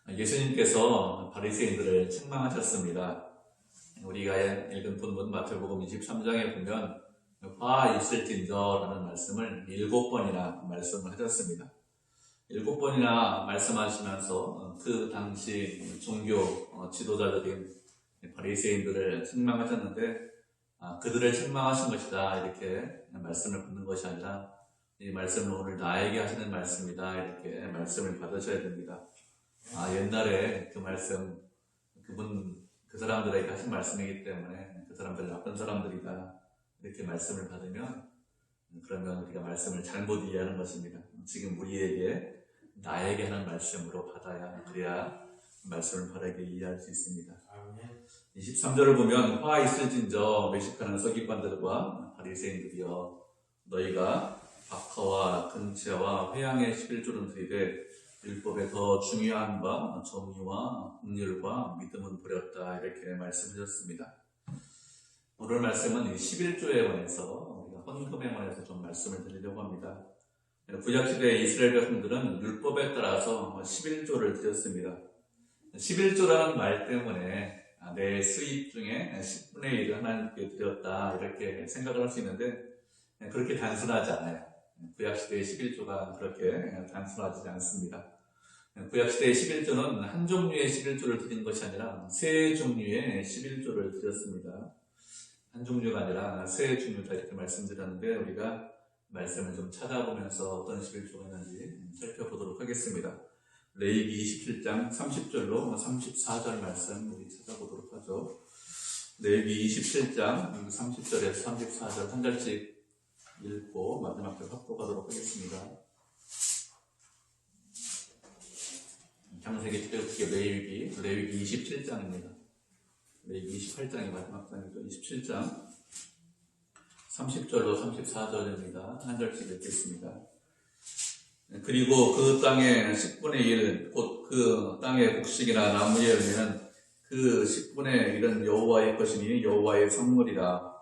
예수님께서 바리새인들을 책망하셨습니다. 우리가 읽은 본문 마태복음 23장에 보면 화 있을진저라는 말씀을 7번이나 말씀을 하셨습니다. 7번이나 말씀하시면서 그 당시 종교 지도자들인 바리새인들을 책망하셨는데 그들을 책망하신 것이다 이렇게 말씀을 받는 것이 아니라 이 말씀은 오늘 나에게 하시는 말씀이다 이렇게 말씀을 받으셔야 됩니다. 옛날에 그 말씀 그 사람들에게 하신 말씀이기 때문에 그 사람들 나쁜 사람들이다 이렇게 말씀을 받으면 그러면 우리가 말씀을 잘못 이해하는 것입니다. 지금 우리에게 나에게 하는 말씀으로 받아야 그래야 말씀을 바르게 이해할 수 있습니다. 23절을 보면 화 있을진저 외식하는 서기관들과 바리새인들이여 너희가 박하와 근체와 회양의 11조는 드리되 율법에 더 중요한 바 정의와 긍휼과 믿음은 버렸다 이렇게 말씀하셨습니다. 오늘 말씀은 11조에 관해서 우리가 헌금에 관해서 좀 말씀을 드리려고 합니다. 구약시대 이스라엘 백성들은 율법에 따라서 11조를 드렸습니다. 11조라는 말 때문에 내 수입 중에 10분의 1을 하나님께 드렸다 이렇게 생각을 할 수 있는데 그렇게 단순하지 않아요. 구약시대의 11조가 그렇게 단순하지 않습니다. 구약시대의 11조는 한 종류의 11조를 드린 것이 아니라 세 종류의 11조를 드렸습니다. 한 종류가 아니라 세 종류다 이렇게 말씀드렸는데 우리가 말씀을 좀 찾아보면서 어떤 11조가 있는지 살펴보도록 하겠습니다. 레위기 27장 30절로 34절 말씀 우리 찾아보도록 하죠. 레위기 27장 30절에서 34절 한 절씩 읽고 마지막 절 확보하도록 하겠습니다. 창세기 특히 레위기 27장입니다. 레위기 28장이 마지막 장이죠. 27장 30절로 34절입니다. 한 절씩 읽겠습니다. 그리고 그 땅의 10분의 1, 곧 그 땅의 곡식이나 나무의 열매는 그 10분의 1은 여호와의 것이니 여호와의 성물이라.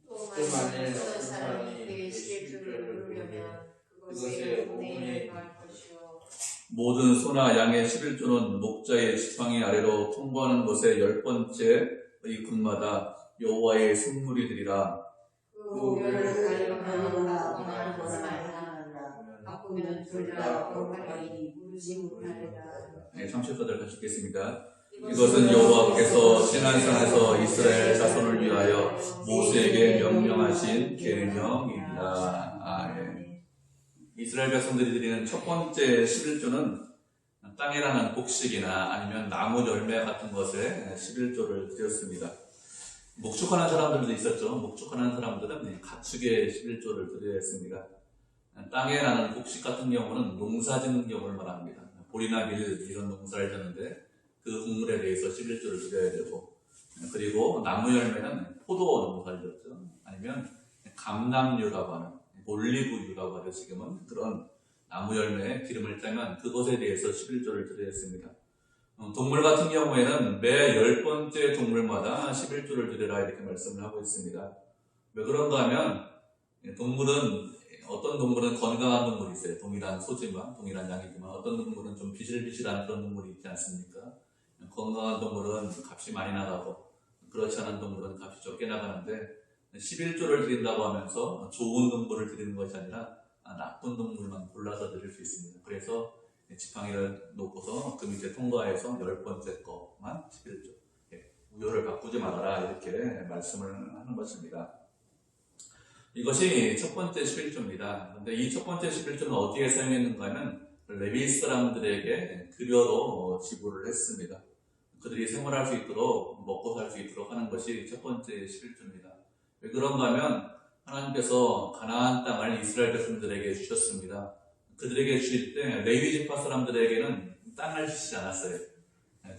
또 만일 어떤 사람이 그 11조를 누르려면 그것의 5분의 1을 할 것이요 모든 소나 양의 11조는 목자의 지팡이 아래로 통과하는 곳의 10번째의 군마다 여호와의 성물이 되리라. 그 우열을 가려면 바꾸나 하지 말라. 바꾸면 둘 다 거룩하니 무지무하리라. 34절 같이 읽겠습니다. 이것은 여호와께서 시내산에서 이스라엘 자손을 위하여 모세에게 명령하신 계명이니라. 이스라엘 백성들이 드리는 첫 번째 11조는 땅에 나는 곡식이나 아니면 나무 열매 같은 것에 11조를 드렸습니다. 목축하는 사람들도 있었죠. 목축하는 사람들은 가축의 11조를 드려야 했습니다. 땅에 나는 곡식 같은 경우는 농사 짓는 경우를 말합니다. 보리나 밀 이런 농사를 짓는데 그 곡물에 대해서 11조를 드려야 되고, 그리고 나무 열매는 포도 농사를 짓죠. 아니면 감람류라고 하는 올리브유라고 하죠. 지금은 그런 나무 열매에 기름을 떼면 그것에 대해서 11조를 드려야 했습니다. 동물 같은 경우에는 매 10번째 동물마다 11조를 드려라 이렇게 말씀을 하고 있습니다. 왜 그런가 하면 어떤 동물은 건강한 동물이 있어요. 동일한 소지만, 동일한 양이지만 어떤 동물은 좀 비실비실한 그런 동물이 있지 않습니까? 건강한 동물은 값이 많이 나가고 그렇지 않은 동물은 값이 적게 나가는데 11조를 드린다고 하면서 좋은 동물을 드리는 것이 아니라 나쁜 동물만 골라서 드릴 수 있습니다. 그래서 지팡이를 놓고서 그 밑에 통과해서 10번째 것만 11조. 우열을 바꾸지 말아라 이렇게 말씀을 하는 것입니다. 이것이 첫 번째 11조입니다. 그런데 이 첫 번째 11조는 어디에 사용했는가 하면 레위 사람들에게 급여로 지불을 했습니다. 그들이 생활할 수 있도록 먹고 살 수 있도록 하는 것이 첫 번째 11조입니다. 왜 그런가 하면 하나님께서 가나안 땅을 이스라엘 백성들에게 주셨습니다. 그들에게 주실 때 레위 지파 사람들에게는 땅을 주시지 않았어요.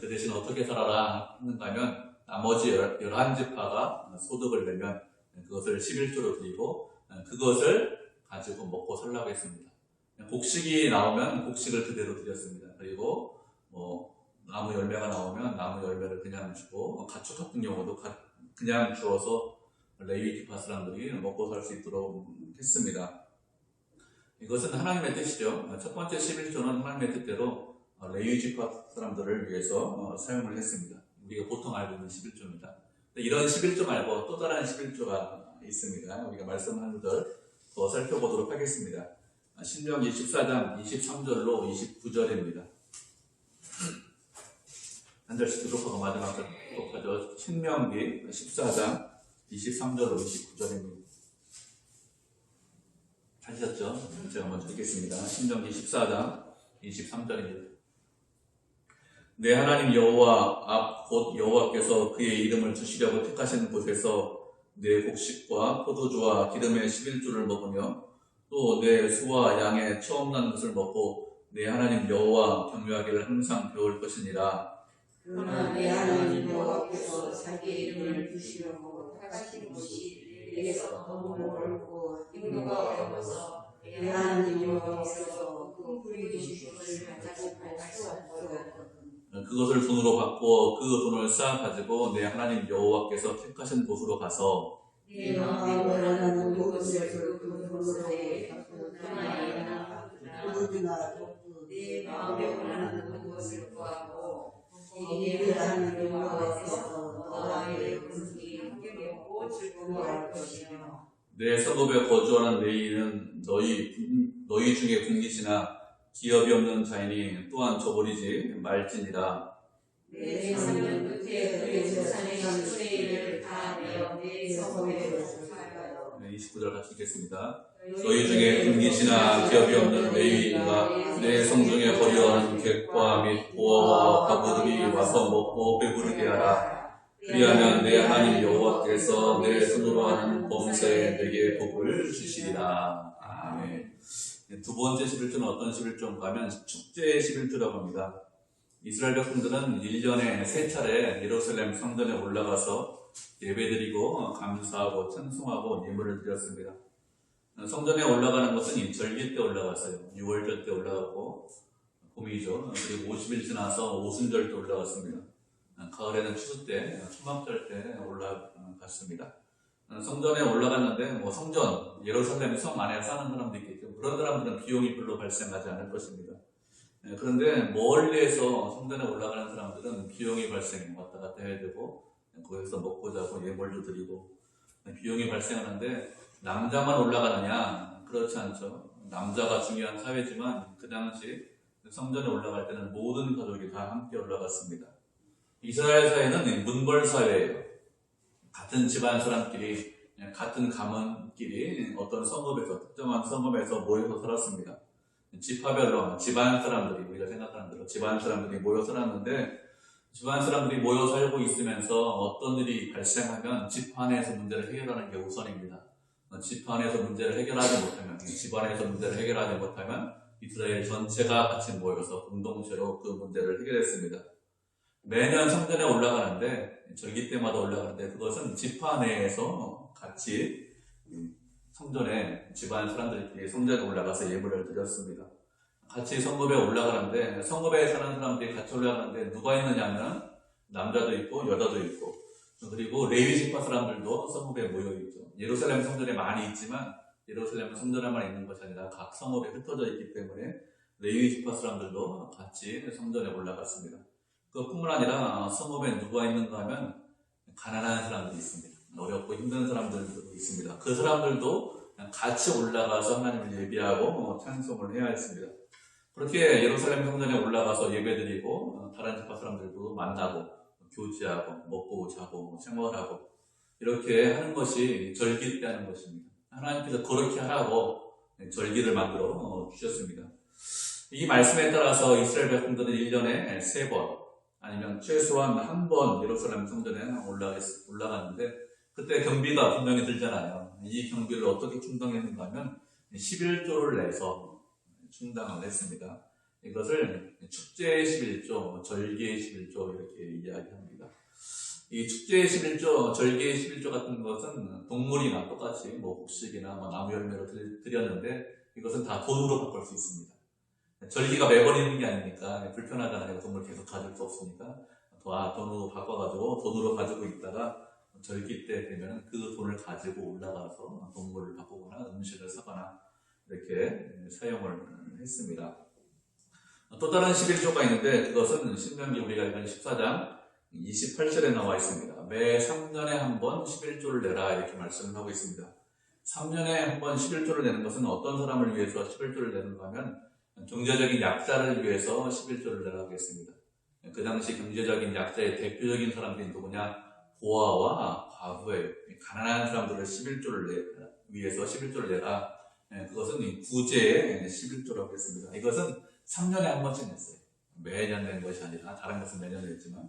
그 대신 어떻게 살아라 하는가 하면 나머지 11지파가 소득을 내면 그것을 11조로 드리고 그것을 가지고 먹고 살라고 했습니다. 곡식이 나오면 곡식을 그대로 드렸습니다. 그리고 나무 열매가 나오면 나무 열매를 그냥 주고 가축 같은 경우도 그냥 주어서 레위 지파 사람들이 먹고 살 수 있도록 했습니다. 이것은 하나님의 뜻이죠. 첫 번째 11조는 하나님의 뜻대로 레위 지파 사람들을 위해서 사용을 했습니다. 우리가 보통 알고 있는 11조입니다. 이런 11조 말고 또 다른 11조가 있습니다. 우리가 말씀하는 것들 더 살펴보도록 하겠습니다. 신명기 14장 23절로 29절입니다. 한 절씩 기록하고 마지막 절 기록하죠. 신명기 14장 23절로 29절입니다. 찾으셨죠? 제가 먼저 읽겠습니다. 신명기 14장 23절입니다. 내 하나님 여호와 앞 곧 여호와께서 그의 이름을 두시려고 택하신 곳에서 내 곡식과 포도주와 기름의 11조를 먹으며 또 내 소와 양의 처음 난 것을 먹고 내 하나님 여호와 경외하기를 항상 배울 것이니라. 그러나 내 하나님 여호와께서 자기 이름을 두시려고 택하신 곳이 내게서 너무 멀고 인도가 어려워서 내 하나님 여호와께서 그 부르신 곳을 가지고 갈 수 없었거든. 그것을 돈으로 받고 그 돈을 쌓아 가지고 내 하나님 여호와께서 택하신 곳으로 가서 네 마음에 원하는 곳을 그 돈으로 해 떠나이나 누구나 네 마음에 원하는 곳을 구하고 네 하나님 여호와께서 너와의 군기 함께 먹고 즐거워할 것이며 내 성읍에 거주하는 레위인은 너희 중에 궁깃이나 기업이 없는 자이니 또한 저버리지 말지니라. 내 생명 끝에 그의 재산의 10분의 1을 다 내어 내 성읍에 거주하여 29절 같이 읽겠습니다. 너희 중에 궁깃이나 기업이 없는 레위인과 내 성중에 거주하는 객과 및 고아와 과부들이 와서 먹고 배부르게 하라. 그리하면 내 하나님 여호와께서 내 손으로 하는 범사에 내게 복을 주시리라. 아멘. 두 번째 11조는 어떤 11조인가 하면 축제의 11조라고 합니다. 이스라엘 백성들은 1년에 3차례 예루살렘 성전에 올라가서 예배드리고 감사하고 찬송하고 예물을 드렸습니다. 성전에 올라가는 것은 이 절기 때 올라갔어요. 6월절 때 올라가고 봄이죠. 그리고 50일 지나서 오순절 때 올라갔습니다. 가을에는 추수 때, 초막절 때 올라갔습니다. 성전에 올라갔는데 성전, 예루살렘 성 안에 사는 사람도 있겠죠. 그런 사람들은 비용이 별로 발생하지 않을 것입니다. 그런데 멀리에서 성전에 올라가는 사람들은 비용이 발생해 왔다 갔다 해야 되고 거기서 먹고 자고 예물도 드리고 비용이 발생하는데 남자만 올라가느냐? 그렇지 않죠. 남자가 중요한 사회지만 그 당시 성전에 올라갈 때는 모든 가족이 다 함께 올라갔습니다. 이스라엘 사회는 문벌 사회예요. 같은 집안 사람끼리 같은 가문끼리 어떤 성읍에서 특정한 성읍에서 모여서 살았습니다. 지파별로 집안 사람들이 우리가 생각하는 대로 집안 사람들이 모여 살았는데 집안 사람들이 모여 살고 있으면서 어떤 일이 발생하면 집안에서 문제를 해결하는 게 우선입니다. 집안에서 문제를 해결하지 못하면 집안에서 문제를 해결하지 못하면 이스라엘 전체가 같이 모여서 공동체로 그 문제를 해결했습니다. 매년 성전에 올라가는데 절기 때마다 올라가는데 그것은 지파 내에서 같이 성전에 집안 사람들끼리 성전에 올라가서 예물을 드렸습니다. 같이 성읍에 올라가는데 성읍에 사는 사람들이 같이 올라가는데 누가 있느냐면 남자도 있고 여자도 있고 그리고 레위 지파 사람들도 성읍에 모여 있죠. 예루살렘 성전에 많이 있지만 예루살렘 성전에만 있는 것이 아니라 각 성읍에 흩어져 있기 때문에 레위 지파 사람들도 같이 성전에 올라갔습니다. 그뿐만 아니라 성읍에 누가 있는가 하면 가난한 사람들이 있습니다. 어렵고 힘든 사람들도 있습니다. 그 사람들도 같이 올라가서 하나님을 예배하고 찬송을 해야 했습니다. 그렇게 예루살렘 성전에 올라가서 예배드리고 다른 지파 사람들도 만나고 교제하고 먹고 자고 생활하고 이렇게 하는 것이 절기 때 하는 것입니다. 하나님께서 그렇게 하라고 절기를 만들어 주셨습니다. 이 말씀에 따라서 이스라엘 백성들은 1년에 3번 아니면 최소한 한 번 예루살렘 성전에 올라갔는데 그때 경비가 분명히 들잖아요. 이 경비를 어떻게 충당했는가 하면 11조를 내서 충당을 했습니다. 이것을 축제의 11조, 절기의 11조 이렇게 이야기합니다. 이 축제의 11조, 절기의 11조 같은 것은 동물이나 똑같이 곡식이나 나무 열매로 드렸는데 이것은 다 돈으로 바꿀 수 있습니다. 절기가 매번 있는 게 아니니까 불편하잖아요. 동물 계속 가질 수 없으니까 돈으로 바꿔가지고 돈으로 가지고 있다가 절기 때 되면 그 돈을 가지고 올라가서 동물을 바꾸거나 음식을 사거나 이렇게 사용을 했습니다. 또 다른 11조가 있는데 그것은 신명기 우리가 읽은 14장 28절에 나와 있습니다. 매 3년에 한 번 11조를 내라 이렇게 말씀을 하고 있습니다. 3년에 한 번 11조를 내는 것은 어떤 사람을 위해서 11조를 내는가 하면 경제적인 약자를 위해서 11조를 내라고 했습니다. 그 당시 경제적인 약자의 대표적인 사람들이 누구냐? 고아와 과부의 가난한 사람들을 11조를 위해서 11조를 내라. 그것은 구제의 11조라고 했습니다. 이것은 3년에 한 번씩 냈어요. 매년 낸 것이 아니라 다른 것은 매년 냈지만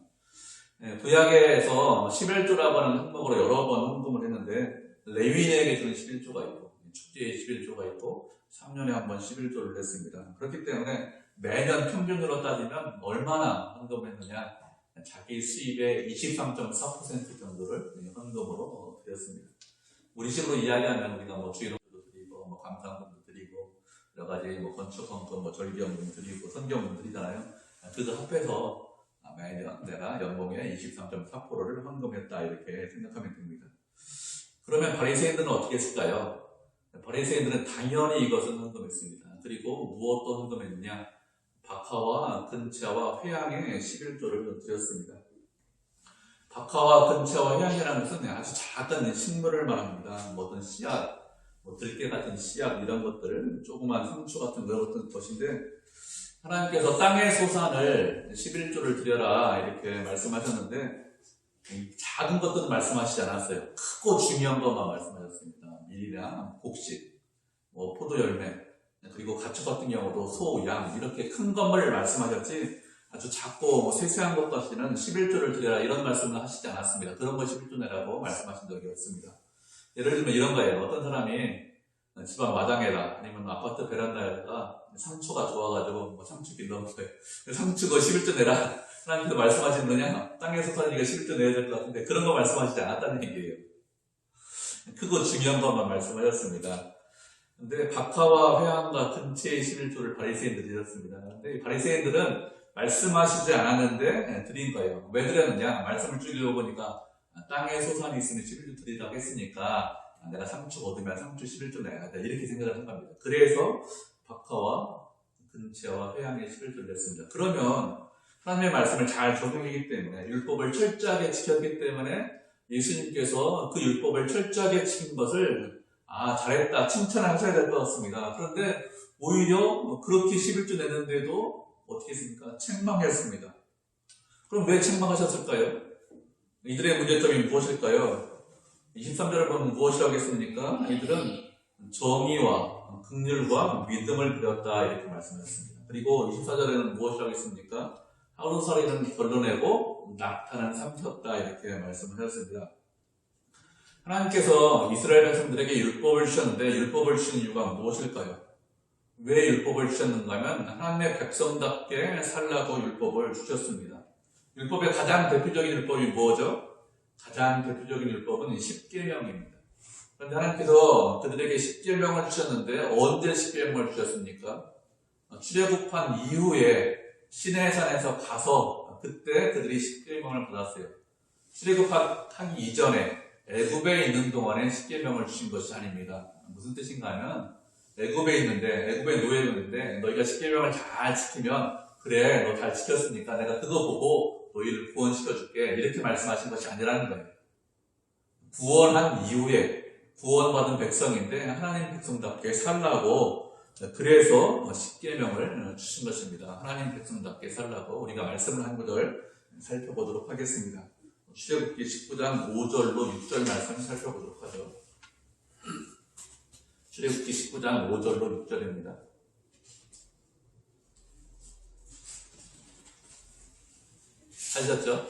구약에서 11조라고 하는 항목으로 여러 번 헌금을 했는데 레위인에게 주는 11조가 있고 축제의 11조가 있고 3년에 한 번 11조를 냈습니다. 그렇기 때문에 매년 평균으로 따지면 얼마나 헌금했느냐? 자기 수입의 23.4% 정도를 헌금으로 드렸습니다. 우리 식으로 이야기하면 우리가 주일헌금도 드리고 감사헌금도 드리고 여러 가지 건축헌금, 절기헌금 드리고 선교헌금 드리잖아요. 그거 합해서 매년 내가 연봉의 23.4%를 헌금했다 이렇게 생각하면 됩니다. 그러면 바리새인들은 어떻게 했을까요? 바리새인들은 당연히 이것은 헌금했습니다. 그리고 무엇도 헌금했느냐? 박하와 근체와 회양의 11조를 드렸습니다. 박하와 근체와 회양이라는 것은 아주 작은 식물을 말합니다. 어떤 씨앗, 들깨 같은 씨앗 이런 것들을 조그만 상추 같은 그런 것인데 하나님께서 땅의 소산을 11조를 드려라 이렇게 말씀하셨는데 작은 것들은 말씀하시지 않았어요. 크고 중요한 것만 말씀하셨습니다. 밀이나 곡식, 포도 열매, 그리고 가축 같은 경우도 소, 양 이렇게 큰 것만 말씀하셨지 아주 작고 세세한 것까지는 11조를 드려라 이런 말씀을 하시지 않았습니다. 그런 거 11조 내라고 말씀하신 적이 없습니다. 예를 들면 이런 거예요. 어떤 사람이 집안 마당에다 아니면 아파트 베란다에다가 상추가 좋아가지고 상추기 넣은 거예요. 상추 거 11조 내라. 하나님께서 말씀하시느냐? 땅에서 사니까 11조 내야 될 것 같은데 그런 거 말씀하시지 않았다는 얘기예요. 크고 중요한 것만 말씀하셨습니다. 근데 박하와 회양과 근체의 11조를 바리새인들이 드렸습니다. 근데 이 바리새인들은 말씀하시지 않았는데 드린 거예요. 왜 드렸느냐? 말씀을 쭉 읽어보니까 땅에 소산이 있으면 11조 드리라고 했으니까 내가 상추 얻으면 상추 11조 내야 돼. 이렇게 생각을 한 겁니다. 그래서 박하와 근체와 회양의 11조를 냈습니다. 그러면 하나님의 말씀을 잘 적용했기 때문에 율법을 철저하게 지켰기 때문에 예수님께서 그 율법을 철저하게 지킨 것을 잘했다 칭찬하셔야 될 것 같습니다. 그런데 오히려 그렇게 11조 냈는데도 어떻게 했습니까? 책망했습니다. 그럼 왜 책망하셨을까요? 이들의 문제점이 무엇일까요? 23절을 보면 무엇이라고 했습니까? 이들은 정의와 긍휼과 믿음을 버렸다 이렇게 말씀하셨습니다. 그리고 24절에는 무엇이라고 했습니까? 하루살이는 걸러내고 낙타는 삼켰다 이렇게 말씀을 하셨습니다. 하나님께서 이스라엘 백성들에게 율법을 주셨는데 율법을 주신 이유가 무엇일까요? 왜 율법을 주셨는가 하면 하나님의 백성답게 살라고 율법을 주셨습니다. 율법의 가장 대표적인 율법이 뭐죠? 가장 대표적인 율법은 10계명입니다. 그런데 하나님께서 그들에게 10계명을 주셨는데 언제 10계명을 주셨습니까? 출애굽한 이후에 시내산에서 가서 그때 그들이 10계명을 받았어요. 출애굽하기 이전에 애굽에 있는 동안에 10계명을 주신 것이 아닙니다. 무슨 뜻인가 하면 애굽에 노예가 있는데 너희가 10계명을 잘 지키면 그래 너 잘 지켰으니까 내가 그거 보고 너희를 구원시켜줄게 이렇게 말씀하신 것이 아니라는 거예요. 구원한 이후에 구원받은 백성인데 하나님 백성답게 살라고 그래서 10계명을 주신 것입니다. 하나님 백성답게 살라고 우리가 말씀을 한 구절 살펴보도록 하겠습니다. 출애굽기 19장 5절로 6절 말씀 살펴보도록 하죠. 출애굽기 19장 5절로 6절입니다. 하셨죠?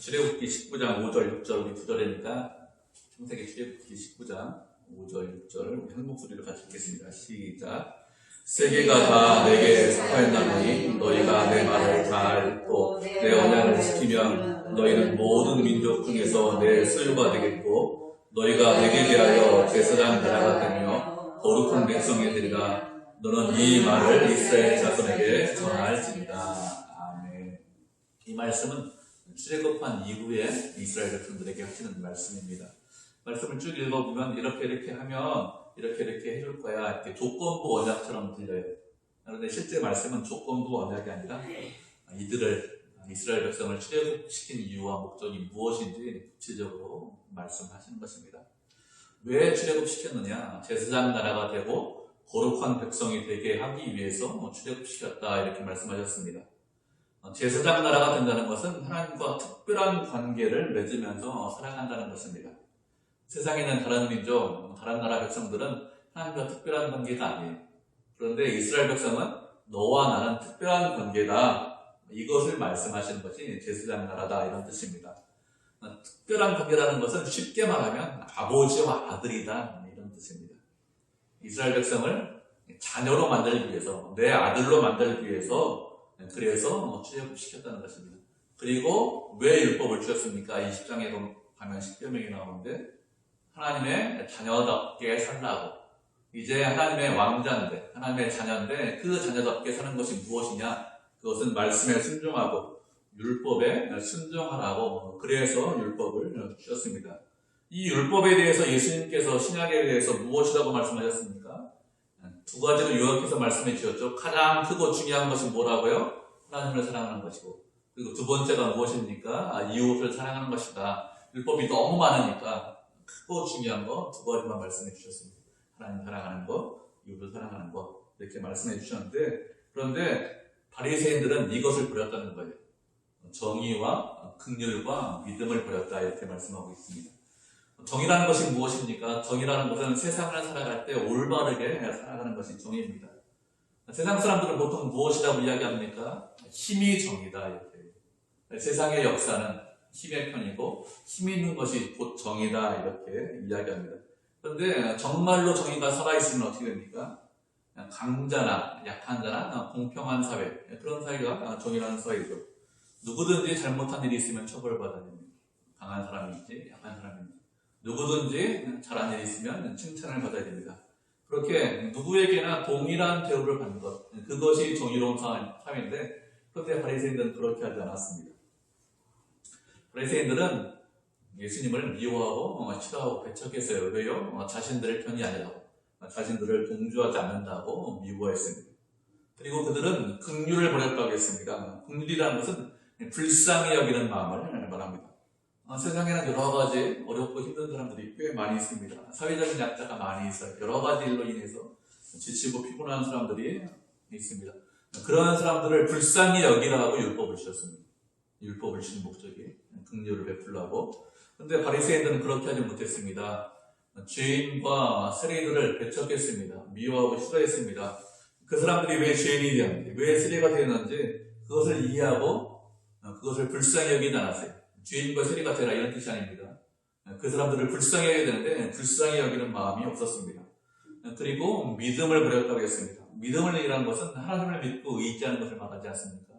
출애굽기 19장 5절 6절 우리 9절이니까 창세기 출애굽기 19장 5절 6절 우리 한 목소리를 같이 읽겠습니다. 시작. 세계가 다 내게 사하였나니 너희가 내 말을 잘 듣고 내 언약을 지키면 너희는 모든 민족 중에서 내 소유가 되겠고 너희가 내게 대하여 제사장 나라가 되며 거룩한 백성이 되리라. 너는 이 말을 이스라엘 자손에게 전할지니라. 아멘. 이 말씀은 출애굽한 이후에 이스라엘 백성들에게 하시는 말씀입니다. 말씀을 쭉 읽어보면 이렇게 하면 이렇게 해줄 거야 이렇게 조건부 언약처럼 들려요. 그런데 실제 말씀은 조건부 언약이 아니라 이스라엘 백성을 출애굽시킨 이유와 목적이 무엇인지 구체적으로 말씀하시는 것입니다. 왜 출애굽시켰느냐? 제사장 나라가 되고 거룩한 백성이 되게 하기 위해서 출애굽시켰다 이렇게 말씀하셨습니다. 제사장 나라가 된다는 것은 하나님과 특별한 관계를 맺으면서 살아간다는 것입니다. 세상에 있는 다른 민족, 다른 나라 백성들은 하나님과 특별한 관계가 아니에요. 그런데 이스라엘 백성은 너와 나는 특별한 관계다. 이것을 말씀하시는 것이 제사장 나라다 이런 뜻입니다. 특별한 관계라는 것은 쉽게 말하면 아버지와 아들이다 이런 뜻입니다. 이스라엘 백성을 자녀로 만들기 위해서, 내 아들로 만들기 위해서 그래서 출애굽시켰다는 것입니다. 그리고 왜 율법을 주셨습니까? 20장에 가면 10여 명이 나오는데 하나님의 자녀답게 살라고. 이제 하나님의 왕자인데, 하나님의 자녀인데 그 자녀답게 사는 것이 무엇이냐? 그것은 말씀에 순종하고 율법에 순종하라고. 그래서 율법을 주셨습니다. 이 율법에 대해서 예수님께서 신약에 대해서 무엇이라고 말씀하셨습니까? 두 가지로 요약해서 말씀해 주셨죠. 가장 크고 중요한 것이 뭐라고요? 하나님을 사랑하는 것이고, 그리고 두 번째가 무엇입니까? 이웃을 사랑하는 것이다. 율법이 너무 많으니까 크고 중요한 거 두 가지만 말씀해 주셨습니다. 하나님 사랑하는 것, 이웃을 사랑하는 것 이렇게 말씀해 주셨는데, 그런데 바리새인들은 이것을 버렸다는 거예요. 정의와 긍휼과 믿음을 버렸다 이렇게 말씀하고 있습니다. 정의라는 것이 무엇입니까? 정의라는 것은 세상을 살아갈 때 올바르게 살아가는 것이 정의입니다. 세상 사람들은 보통 무엇이라고 이야기합니까? 힘이 정의다 이렇게. 세상의 역사는 힘의 편이고 힘 있는 것이 곧 정의다 이렇게 이야기합니다. 그런데 정말로 정의가 살아있으면 어떻게 됩니까? 강자나 약한 자나 공평한 사회, 그런 사회가 정의라는 사회이죠. 누구든지 잘못한 일이 있으면 처벌받아야 됩니다. 강한 사람이 있지 약한 사람이 있지. 누구든지 잘한 일이 있으면 칭찬을 받아야 됩니다. 그렇게 누구에게나 동일한 대우를 받는 것, 그것이 정의로운 사회인데, 그런데 바리새인들은 그렇게 하지 않았습니다. 바리새인들은 예수님을 미워하고 싫어하고 배척했어요. 왜요? 자신들의 편이 아니라고, 자신들을 동조하지 않는다고 미워했습니다. 그리고 그들은 긍휼을 버렸다고 했습니다. 긍휼이라는 것은 불쌍히 여기는 마음을 말합니다. 세상에는 여러 가지 어렵고 힘든 사람들이 꽤 많이 있습니다. 사회적인 약자가 많이 있어요. 여러 가지 일로 인해서 지치고 피곤한 사람들이 있습니다. 그러한 사람들을 불쌍히 여기라고 율법을 주셨습니다. 율법을 주신 목적이 긍휼을 베풀라고. 그런데 바리새인들은 그렇게 하지 못했습니다. 죄인과 세리들을 배척했습니다. 미워하고 싫어했습니다. 그 사람들이 왜 죄인이 되었는지, 왜 세리가 되었는지 그것을 이해하고 그것을 불쌍히 여기지 않았어요. 죄인과 세리가 되라 이런 뜻이 아닙니다. 그 사람들을 불쌍히 여겨야 되는데 불쌍히 여기는 마음이 없었습니다. 그리고 믿음을 버렸다고 했습니다. 믿음을 얘기하는 것은 하나님을 믿고 의지하는 것을 말하지 않습니까?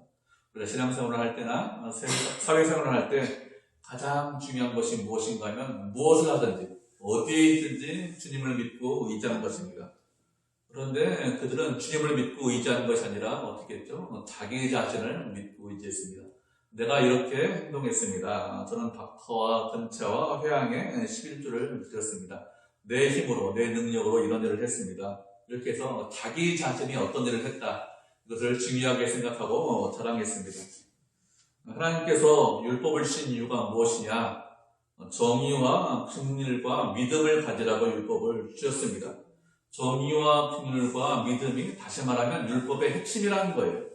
우리가 신앙생활을 할 때나 사회생활을 할 때 가장 중요한 것이 무엇인가 하면 무엇을 하든지 어디에 있든지 주님을 믿고 의지하는 것입니다. 그런데 그들은 주님을 믿고 의지하는 것이 아니라 어떻게 했죠? 자기 자신을 믿고 의지했습니다. 내가 이렇게 행동했습니다. 저는 박터와 근처와 회양에 11조를 드렸습니다. 내 힘으로, 내 능력으로 이런 일을 했습니다. 이렇게 해서 자기 자신이 어떤 일을 했다, 이것을 중요하게 생각하고 자랑했습니다. 하나님께서 율법을 주신 이유가 무엇이냐? 정의와 긍휼과 믿음을 가지라고 율법을 주셨습니다. 정의와 긍휼과 믿음이 다시 말하면 율법의 핵심이라는 거예요.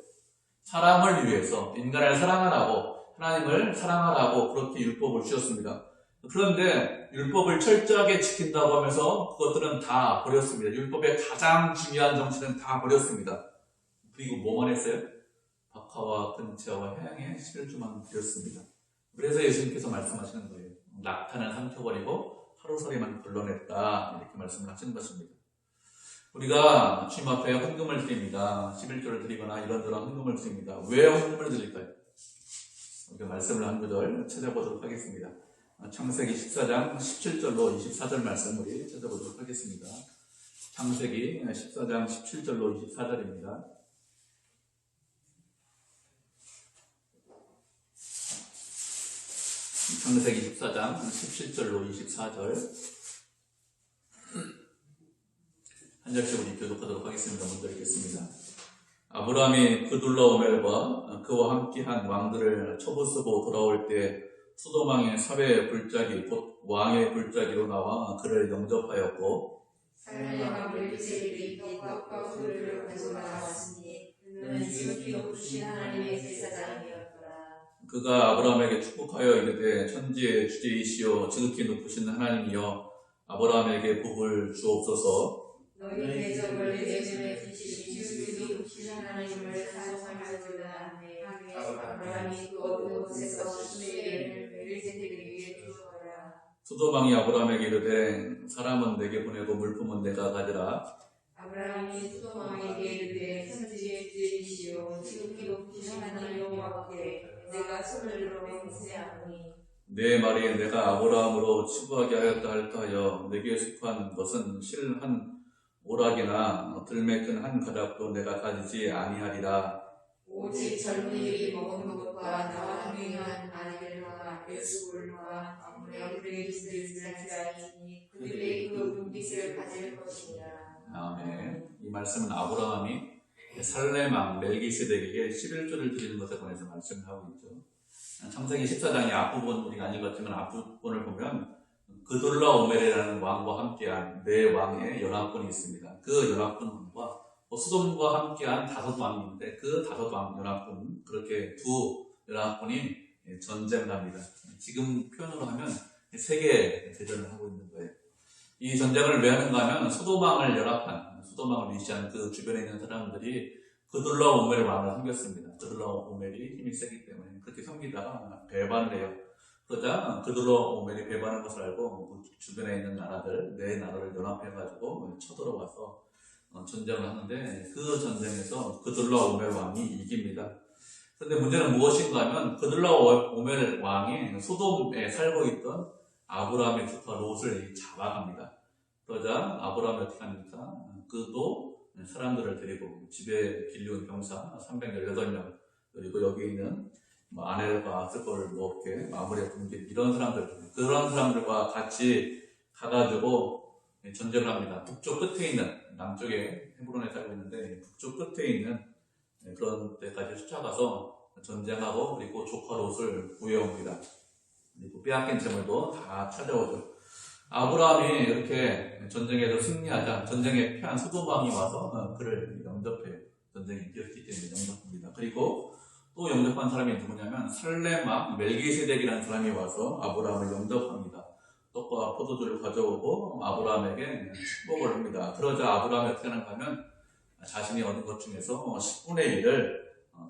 사람을 위해서 인간을 사랑하라고, 하나님을 사랑하라고 그렇게 율법을 주셨습니다. 그런데 율법을 철저하게 지킨다고 하면서 그것들은 다 버렸습니다. 율법의 가장 중요한 정신은 다 버렸습니다. 그리고 뭐만 했어요? 박하와 근처와 해양에 11조만 드렸습니다. 그래서 예수님께서 말씀하시는 거예요. 낙타는 삼켜버리고 하루살이만 걸러냈다 이렇게 말씀을 하시는 것입니다. 우리가 주님 앞에 헌금을 드립니다. 11조를 드리거나 이런저런 헌금을 드립니다. 왜 헌금을 드릴까요? 우리가 말씀을 한 구절 찾아보도록 하겠습니다. 창세기 14장 17절로 24절 말씀 우리 찾아보도록 하겠습니다. 창세기 14장 17절로 24절입니다. 창세기 14장 17절로 24절 한 절씩 우리 교독하도록 하겠습니다. 먼저 읽겠습니다. 아브라함이 그둘라오멜과 그와 함께한 왕들을 처부수고 돌아올 때 소돔 왕의 사회의 불작이 곧 왕의 불작이로 나와 그를 영접하였고 살렘과 멜기세덱이 떡과 술을 가지고 나왔으니 그는 지극히 높으신 하나님의 제사장이었더라. 그가 아브라함에게 축복하여 이르되 천지의 주제이시오 지극히 높으신 하나님이여 아브라함에게 복을 주옵소서. 너희 대적을 내 눈에 비치신 지극히 높으신 하나님을 찬송하리로다. 하되 아브라함이 그 어두운 곳에서 수레를 멜기세덱에게 주었더라. 소돔 왕이 아브라함에게 이르되 사람은 내게 보내고 물품은 내가 가지라. 아브라함이 소돔 왕에게 이르되 천지의 주제이시오 지극히 높으신 하나님 여호와께 내가 손을 들어 맹세하노니 내 말이 내가 아브라함으로 치부하게 하였다 할까 하여 내게 속한 것은 실 한 오락이나 들매 큰 한 가닥도 내가 가지지 아니하리라. 오직 젊은이들이 먹은 것과 나와 동행한 아들과 에스골과 멜기세덱 제사장이니 그들의 그 눈빛을 가질 것이니라. 아멘. 이 말씀은 아브라함이 살렘 왕 멜기세덱에게 11조를 드리는 것에 관해서 말씀을 하고 있죠. 창세기 14장의 앞부분 우리가 안 읽었지만 앞부분을 보면 그둘라오멜이라는 왕과 함께한 네 왕의 연합군이 있습니다. 그 연합군과 소돔과 함께한 5왕인데 그 5왕 연합군 그렇게 두 연합군이 전쟁을 합니다. 지금 표현으로 하면 세계 대전을 하고 있는 거예요. 이 전쟁을 왜 하는가 하면 소돔왕을 연합한 소돔왕을 위시한 그 주변에 있는 사람들이 그둘라오멜 왕을 섬겼습니다. 그둘라오멜이 힘이 세기 때문에 그렇게 섬기다가 배반을 해요. 그러자 그둘라오멜이 배반한 것을 알고 주변에 있는 나라들 네 나라를 연합해가지고 쳐들어와서 전쟁을 하는데 그 전쟁에서 그둘라오멜 왕이 이깁니다. 그런데 문제는 무엇인가 하면 그둘라오멜 왕이 소돔에 살고 있던 아브라함의 조카 롯을 잡아갑니다. 그러자 아브라함이 어떻게 합니까? 그도 사람들을 데리고 집에 길리온 병사 318명 그리고 여기 있는 아넬과 스골 이렇게 마무리에 분길 이런 사람들 그런 사람들과 같이 가가지고 전쟁을 합니다. 북쪽 끝에 있는 남쪽에 헤브론에 살고 있는데 북쪽 끝에 있는 그런 데까지 쫓아가서 전쟁하고 그리고 조카 롯을 구해옵니다. 그리고 빼앗긴 재물도 다 찾아오죠. 아브라함이 이렇게 전쟁에서 승리하자 전쟁에 패한 소돔 왕이 와서 그를 영접해요. 전쟁이 이겼기 때문에 영접합니다. 그리고 또 영접한 사람이 누구냐면 살렘 왕 멜기세덱이라는 사람이 와서 아브라함을 영접합니다. 떡과 포도주를 가져오고 아브라함에게 축복을 합니다. 그러자 아브라함이 어떻게 하는가 하면 자신이 얻은 것 중에서 10분의 1을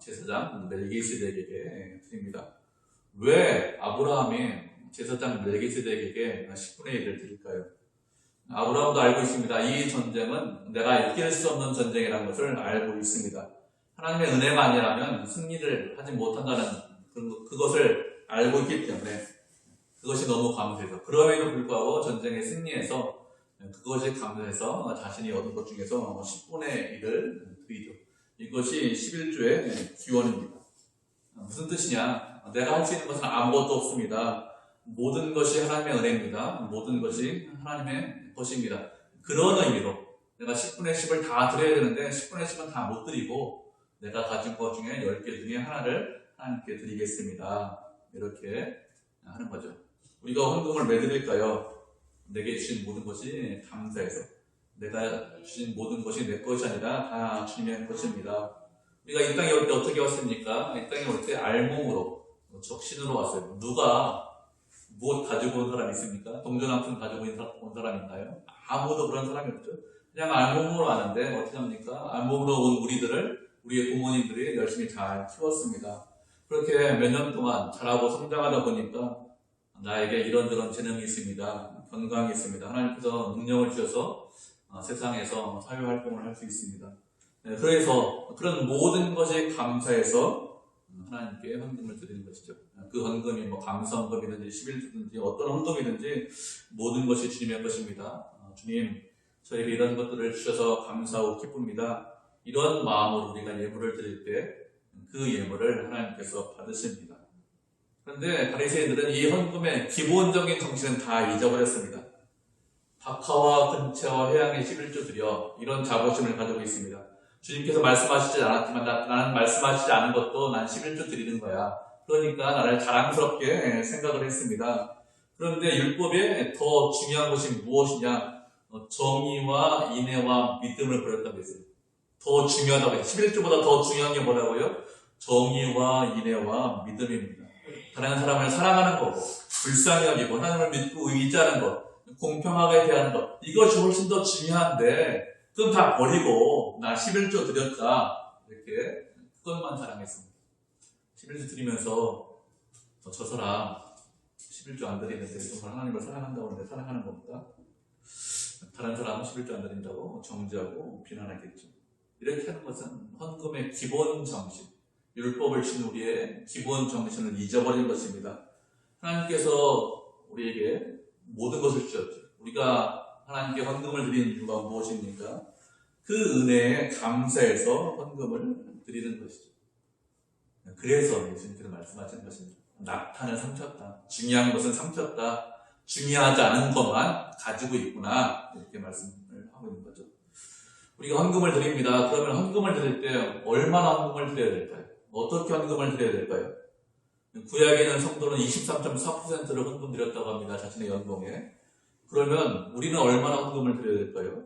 제사장 멜기세덱에게 드립니다. 왜 아브라함이 제사장 멜기세덱에게 10분의 1을 드릴까요? 아브라함도 알고 있습니다. 이 전쟁은 내가 이길 수 없는 전쟁이라는 것을 알고 있습니다. 하나님의 은혜가 아니라면 승리를 하지 못한다는 그것을 알고 있기 때문에 그것이 너무 감사해서 그럼에도 불구하고 전쟁에 승리해서 그것이 감사해서 자신이 얻은 것 중에서 10분의 1을 드리죠. 이것이 11조의 기원입니다. 무슨 뜻이냐? 내가 할 수 있는 것은 아무것도 없습니다. 모든 것이 하나님의 은혜입니다. 모든 것이 하나님의 것입니다. 그런 의미로 내가 10분의 10을 다 드려야 되는데 10분의 10은 다 못 드리고 내가 가진 것 중에 10개 중에 하나를 하나님께 드리겠습니다. 이렇게 하는 거죠. 우리가 헌금을 왜 드릴까요? 내게 주신 모든 것이 감사해서 내가 주신 모든 것이 내 것이 아니라 다 주님의 것입니다. 우리가 이 땅에 올 때 어떻게 왔습니까? 이 땅에 올 때 알몸으로 적신으로 왔어요. 누가 무엇 가지고 온 사람이 있습니까? 동전 한 푼 가지고 온 사람이 있나요? 아무도 그런 사람이 없죠. 그냥 알몸으로 왔는데 어떻게 합니까? 알몸으로 온 우리의 부모님들이 열심히 잘 키웠습니다. 그렇게 몇 년 동안 자라고 성장하다 보니까 나에게 이런저런 재능이 있습니다. 건강이 있습니다. 하나님께서 능력을 주셔서 세상에서 사회활동을 할 수 있습니다. 그래서 그런 모든 것에 감사해서 하나님께 헌금을 드리는 것이죠. 그 헌금이 감사헌금이든지 11조든지 어떤 헌금이든지 모든 것이 주님의 것입니다. 주님, 저에게 이런 것들을 주셔서 감사하고 기쁩니다. 이런 마음으로 우리가 예물을 드릴 때 그 예물을 하나님께서 받으십니다. 그런데 바리새인들은 이 헌금의 기본적인 정신은 다 잊어버렸습니다. 박하와 근채와 회양의 11조 드려 이런 자부심을 가지고 있습니다. 주님께서 말씀하시지 않았지만 나는 말씀하시지 않은 것도 난 11조 드리는 거야. 그러니까 나를 자랑스럽게 생각을 했습니다. 그런데 율법에 더 중요한 것이 무엇이냐? 정의와 인애와 믿음을 버렸다고 했어요. 더 중요하다고 했어요. 11조보다 더 중요한 게 뭐라고요? 정의와 인애와 믿음입니다. 다른 사람을 사랑하는 거고, 불쌍히 여기고, 하나님을 믿고 의지하는 것, 공평하게 대하는 것, 이것이 훨씬 더 중요한데, 그건 다 버리고, 나 11조 드렸다. 이렇게, 그것만 자랑했습니다. 11조 드리면서, 저 사람, 11조 안 드리는데, 정말 하나님을 사랑한다고 하는데, 사랑하는 겁니다. 다른 사람은 11조 안 드린다고 정죄하고 비난하겠죠. 이렇게 하는 것은 헌금의 기본 정신, 율법을 준 우리의 기본 정신을 잊어버린 것입니다. 하나님께서 우리에게 모든 것을 주셨죠. 우리가 하나님께 헌금을 드리는 이유가 무엇입니까? 그 은혜에 감사해서 헌금을 드리는 것이죠. 그래서 예수님께서 말씀하신 것입니다. 낙타는 삼켰다. 중요한 것은 삼켰다. 중요하지 않은 것만 가지고 있구나. 이렇게 말씀을 하고 있는 거죠. 우리가 헌금을 드립니다. 그러면 헌금을 드릴 때 얼마나 헌금을 드려야 될까요? 어떻게 헌금을 드려야 될까요? 구약에는 성도는 23.4%를 헌금 드렸다고 합니다. 자신의 연봉에. 그러면 우리는 얼마나 헌금을 드려야 될까요?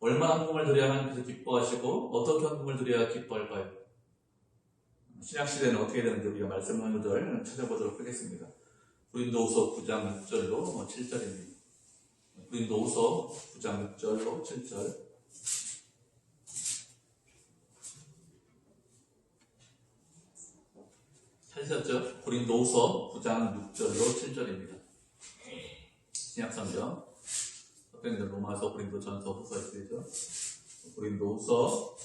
얼마나 헌금을 드려야 하나님께서 기뻐하시고 어떻게 헌금을 드려야 기뻐할까요? 신약시대는 어떻게 되는지 우리가 말씀하는 것을 찾아보도록 하겠습니다. 고린도후서 9장 6절로 7절입니다. 고린도후서 9장 6절로 7절. 찾으셨죠? 고린도후서 9장 6절로 7절입니다. 신약성경. 어떤 로마서, 고린도전서, 후서 있죠? 고린도후서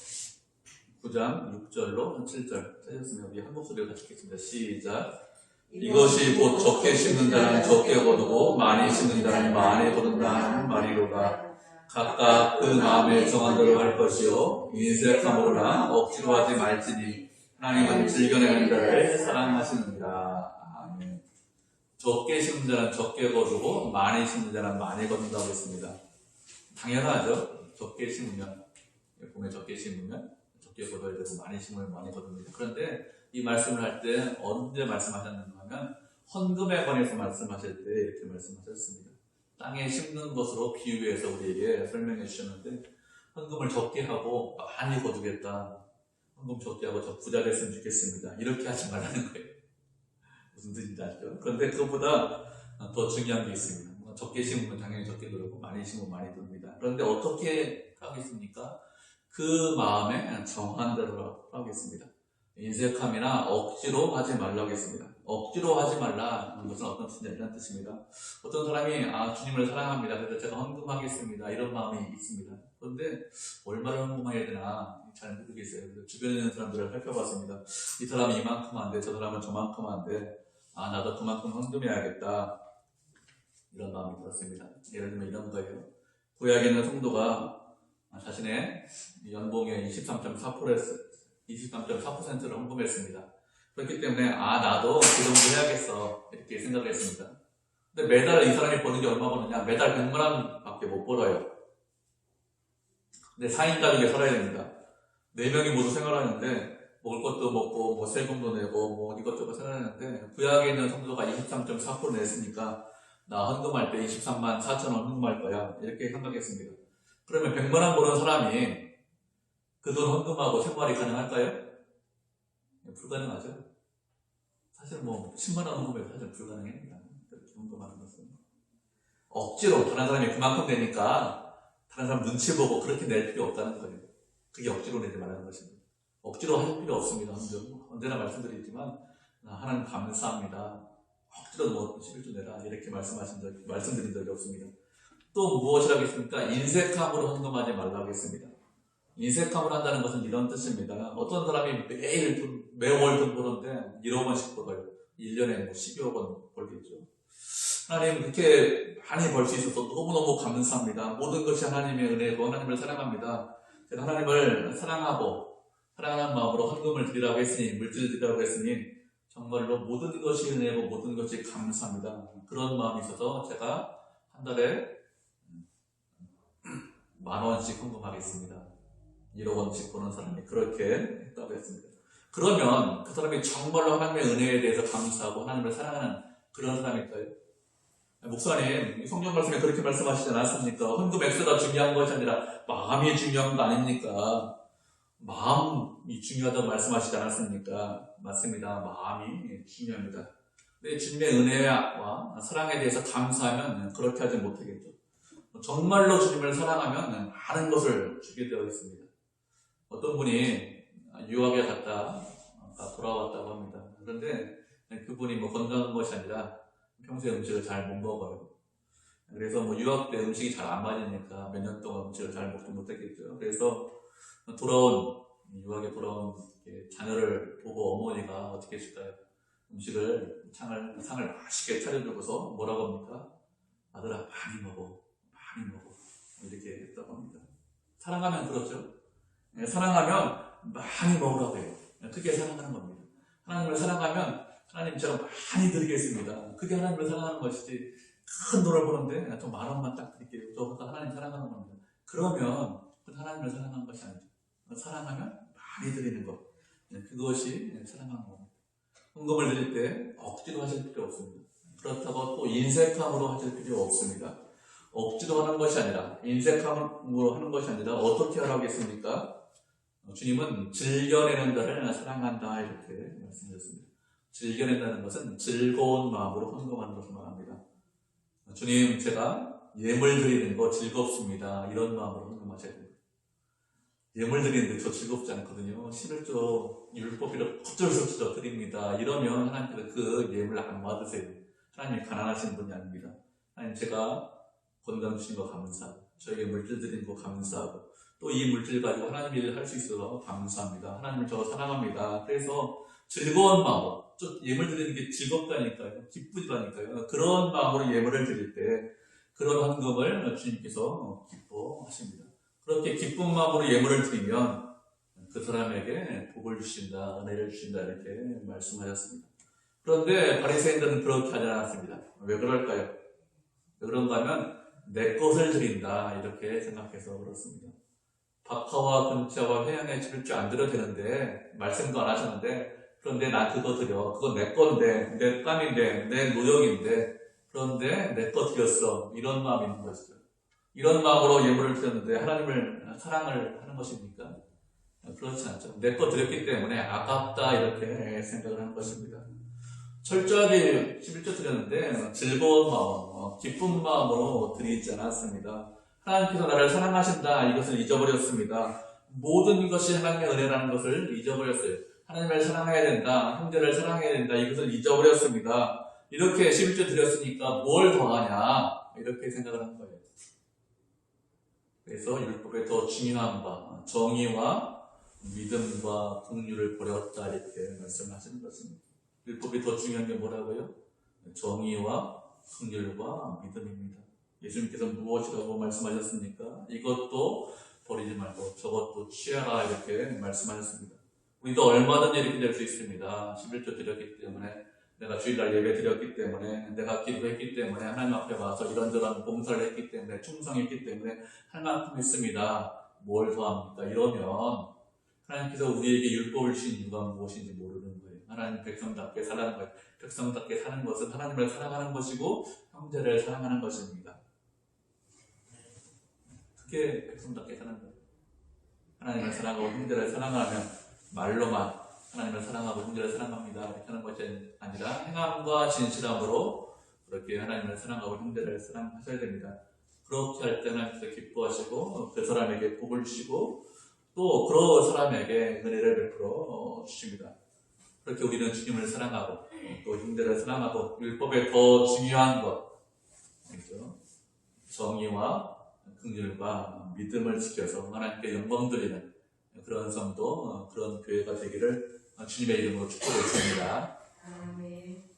9장 6절로 7절. 찾으셨으면 우리 한 목소리로 같이 읽겠습니다. 시작. 이것이 곧 적게 심는 자는 적게 거두고 많이 심는 자는 많이 거둔다는 말이로다. 각각 그 마음에 정한 대로 할 것이요 인색함으로나 억지로 하지 말지니 하나님은 즐겨내는 자를 사랑하시느니라. 아멘. 적게 심는 자는 적게 거두고 많이 심는 자는 많이 거둔다고 했습니다. 당연하죠. 적게 심으면 봄에 적게 심으면 적게 거둬야 되고 많이 심으면 많이 거둡니다. 그런데 이 말씀을 할 때 언제 말씀하셨는가 하면 헌금에 관해서 말씀하실 때 이렇게 말씀하셨습니다. 땅에 심는 것으로 비유해서 우리에게 설명해 주셨는데 헌금을 적게 하고 많이 거두겠다. 헌금 적게 하고 저 부자 됐으면 좋겠습니다. 이렇게 하지 말라는 거예요. 무슨 뜻인지 아시죠? 그런데 그것보다 더 중요한 게 있습니다. 적게 심으면 당연히 적게 들고 많이 심으면 많이 듭니다. 그런데 어떻게 하겠습니까? 그 마음에 정한 대로 하겠습니다. 인색함이나 억지로 하지 말라고 했습니다. 억지로 하지 말라는 것은 어떤 뜻이냐 이런 뜻입니다. 어떤 사람이 주님을 사랑합니다. 그래서 제가 헌금하겠습니다. 이런 마음이 있습니다. 그런데 얼마를 헌금해야 되나 잘 모르겠어요. 주변에 있는 사람들을 살펴봤습니다. 이 사람이 이만큼 안 돼, 저 사람은 저만큼 안 돼. 나도 그만큼 헌금해야겠다. 이런 마음이 들었습니다. 예를 들면 이런 거예요. 구약에 있는 성도가 자신의 연봉의 23.4%를 헌금했습니다. 그렇기 때문에 나도 그 정도 해야겠어 이렇게 생각을 했습니다. 근데 매달 이 사람이 버는 게 얼마 버느냐? 매달 100만 원 밖에 못 벌어요. 근데 4인 가족에 살아야 됩니다. 4명이 모두 생활하는데 먹을 것도 먹고 뭐 세금도 내고 뭐 이것저것 생활하는데 구약에 있는 성도가 23.4% 냈으니까 나 헌금할 때 23만 4천 원 헌금할 거야 이렇게 생각했습니다. 그러면 100만 원 버는 사람이 그 돈 헌금하고 생활이 가능할까요? 불가능하죠. 사실 뭐 10만 원 헌금해도 사실 불가능합니다. 그렇게 헌금하는 것은 억지로 다른 사람이 그만큼 내니까 다른 사람 눈치 보고 그렇게 낼 필요 없다는 거예요. 그게 억지로 내지 말라는 것입니다. 억지로 할 필요 없습니다. 언제나 말씀드리지만 하나님 감사합니다. 억지로 뭐 11조 내라 이렇게 말씀드린 적이 없습니다. 또 무엇이라고 했습니까? 인색함으로 헌금하지 말라고 했습니다. 인색함을 한다는 것은 이런 뜻입니다. 어떤 사람이 매월 돈 버는데 1억 원씩 벌어요. 1년에 12억 원 벌겠죠. 하나님 그렇게 많이 벌 수 있어서 너무너무 감사합니다. 모든 것이 하나님의 은혜고 하나님을 사랑합니다. 제가 하나님을 사랑하고 사랑하는 마음으로 헌금을 드리라고 했으니 물질을 드리라고 했으니 정말로 모든 것이 은혜고 모든 것이 감사합니다. 그런 마음이 있어서 제가 한 달에 10,000원씩 헌금하겠습니다. 1억 원씩 버는 사람이 그렇게 했다고 했습니다. 그러면 그 사람이 정말로 하나님의 은혜에 대해서 감사하고 하나님을 사랑하는 그런 사람일까요? 목사님, 이 성경 말씀에 그렇게 말씀하시지 않았습니까? 헌금 액수가 중요한 것이 아니라 마음이 중요한 거 아닙니까? 마음이 중요하다고 말씀하시지 않았습니까? 맞습니다. 마음이 중요합니다. 근데 주님의 은혜와 사랑에 대해서 감사하면 그렇게 하지 못하겠죠. 정말로 주님을 사랑하면 많은 것을 주게 되어 있습니다. 어떤 분이 유학에 갔다 돌아왔다고 합니다. 그런데 그분이 건강한 것이 아니라 평소에 음식을 잘 못 먹어요. 그래서 유학 때 음식이 잘 안 맞으니까 몇 년 동안 음식을 잘 먹지 못했겠죠. 그래서 유학에 돌아온 자녀를 보고 어머니가 어떻게 했을까요? 음식을 상을 맛있게 차려주고서 뭐라고 합니까? 아들아, 많이 먹어 이렇게 했다고 합니다. 사랑하면 그렇죠. 사랑하면 많이 먹으라고 해요. 그게 사랑하는 겁니다. 하나님을 사랑하면 하나님처럼 많이 드리겠습니다. 그게 하나님을 사랑하는 것이지, 큰 돈을 버는데 좀 10,000원만 딱 드릴게요. 저부터 하나님 사랑하는 겁니다. 그러면 그건 하나님을 사랑하는 것이 아니죠. 사랑하면 많이 드리는 것, 그것이 사랑하는 겁니다. 헌금을 드릴 때 억지로 하실 필요 없습니다. 그렇다고 또 인색함으로 하실 필요 없습니다. 억지로 하는 것이 아니라, 인색함으로 하는 것이 아니라 어떻게 하라고 했습니까? 주님은 즐겨내는 자를 사랑한다 이렇게 말씀하셨습니다. 즐겨낸다는 것은 즐거운 마음으로 헌금하는 것을 말합니다. 주님, 제가 예물 드리는 거 즐겁습니다. 이런 마음으로 헌금하셔야 됩니다. 예물 드리는데 저 즐겁지 않거든요. 11조 율법이라 어쩔 수 없이 저 드립니다. 이러면 하나님께서 그 예물 안 받으세요. 하나님이 가난하신 분이 아닙니다. 하나님, 제가 건강 주신 거 감사하고, 저에게 물질 드린 거 감사하고, 또 이 물질 가지고 하나님 일을 할 수 있어서 감사합니다. 하나님 저 사랑합니다. 그래서 즐거운 마음, 예물 드리는 게 즐겁다니까요. 기쁘다니까요. 그런 마음으로 예물을 드릴 때 그런 헌금을 주님께서 기뻐하십니다. 그렇게 기쁜 마음으로 예물을 드리면 그 사람에게 복을 주신다, 은혜를 주신다 이렇게 말씀하셨습니다. 그런데 바리새인들은 그렇게 하지 않았습니다. 왜 그럴까요? 왜 그런가 하면 내 것을 드린다 이렇게 생각해서 그렇습니다. 박하와 근처와 회양에 드릴 줄 안 드려도 되는데, 말씀도 안 하셨는데, 그런데 나 그거 드려. 그건 내 건데, 내 땀인데, 내 노력인데, 그런데 내 거 드렸어. 이런 마음이 있는 것이죠. 이런 마음으로 예물을 드렸는데 하나님을 사랑을 하는 것입니까? 그렇지 않죠. 내 거 드렸기 때문에 아깝다 이렇게 생각을 하는 것입니다. 철저하게 11조 드렸는데 즐거운 마음, 기쁜 마음으로 드리지 않았습니다. 하나님께서 나를 사랑하신다 이것을 잊어버렸습니다. 모든 것이 하나님의 은혜라는 것을 잊어버렸어요. 하나님을 사랑해야 된다, 형제를 사랑해야 된다 이것을 잊어버렸습니다. 이렇게 11조 드렸으니까 뭘 더하냐 이렇게 생각을 한 거예요. 그래서 율법의 더 중요한 바, 정의와 믿음과 긍휼을 버렸다 이렇게 말씀하시는 것입니다. 율법이 더 중요한 게 뭐라고요? 정의와 긍휼과 믿음입니다. 예수님께서 무엇이라고 말씀하셨습니까? 이것도 버리지 말고 저것도 취하라 이렇게 말씀하셨습니다. 우리도 얼마든지 이렇게 될 수 있습니다. 11조 드렸기 때문에, 내가 주일날 예배 드렸기 때문에, 내가 기도했기 때문에, 하나님 앞에 와서 이런저런 봉사를 했기 때문에, 충성했기 때문에 할 만큼 했습니다. 뭘 더합니까? 이러면 하나님께서 우리에게 율법을 주신 이유가 무엇인지 모르는 거예요. 하나님 백성답게 살라는 거예요. 백성답게 사는 것은 하나님을 사랑하는 것이고 형제를 사랑하는 것입니다. 그게 백성답게 사는 거예요. 하나님을 사랑하고 형제를 사랑하면 말로만 하나님을 사랑하고 형제를 사랑합니다 이렇게 하는 것이 아니라 행함과 진실함으로 그렇게 하나님을 사랑하고 형제를 사랑하셔야 됩니다. 그렇게 할 때는 하나님께서 기뻐하시고 그 사람에게 복을 주시고 또 그 사람에게 은혜를 베풀어 주십니다. 그렇게 우리는 주님을 사랑하고 또 형제를 사랑하고 율법의 더 중요한 것, 그렇죠? 정의와 긍휼과 믿음을 지켜서 하나님께 영광 드리는 그런 성도, 그런 교회가 되기를 주님의 이름으로 축복드립니다. 아멘.